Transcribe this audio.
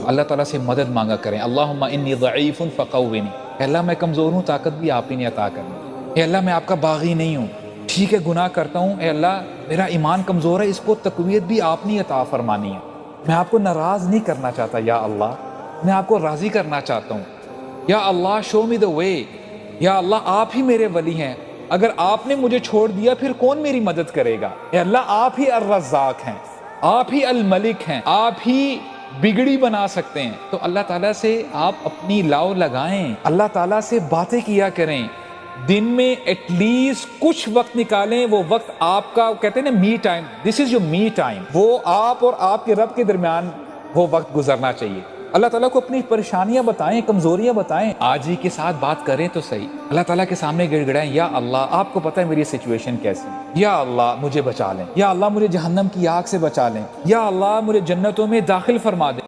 अल्लाह ताला से मदद मांगा करें। अल्लाहुम्मा इन्नी ज़ईफ़ुन फ़क़व्विनी, अल्लाह मैं कमज़ोर हूँ, ताकत भी आप ही ने अता करनी। अल्लाह मैं आपका बागी नहीं हूँ, ठीक है गुनाह करता हूँ, अल्लाह मेरा ईमान कमज़ोर है, इसको तक़वियत भी आपने अता फरमानी है। मैं आपको नाराज़ नहीं करना चाहता या अल्लाह, मैं आपको राज़ी करना चाहता हूँ। या अल्लाह शो मी द वे, या अल्लाह आप ही मेरे वली हैं, अगर आपने मुझे छोड़ दिया फिर कौन मेरी मदद करेगा। या अल्लाह आप ही अर्रज़्ज़ाक़ हैं, आप ही अल मलिक हैं, आप ही बिगड़ी बना सकते हैं। तो अल्लाह ताला से आप अपनी लाव लगाएं, अल्लाह ताला से बातें किया करें, दिन में एटलीस्ट कुछ वक्त निकालें। वो वक्त आपका, कहते हैं ना me time, this is your me time, वो आप और आपके रब के दरमियान वो वक्त गुजरना चाहिए। अल्लाह ताला को अपनी परेशानियां बताएं, कमजोरियां बताएं, आज ही के साथ बात करें तो सही। अल्लाह ताला के सामने गिड़गिड़ाएं, या अल्लाह आपको पता है मेरी सिचुएशन कैसी है, या अल्लाह मुझे बचा लें, या अल्लाह मुझे जहन्नम की आग से बचा लें, या अल्लाह मुझे जन्नतों में दाखिल फरमा दें।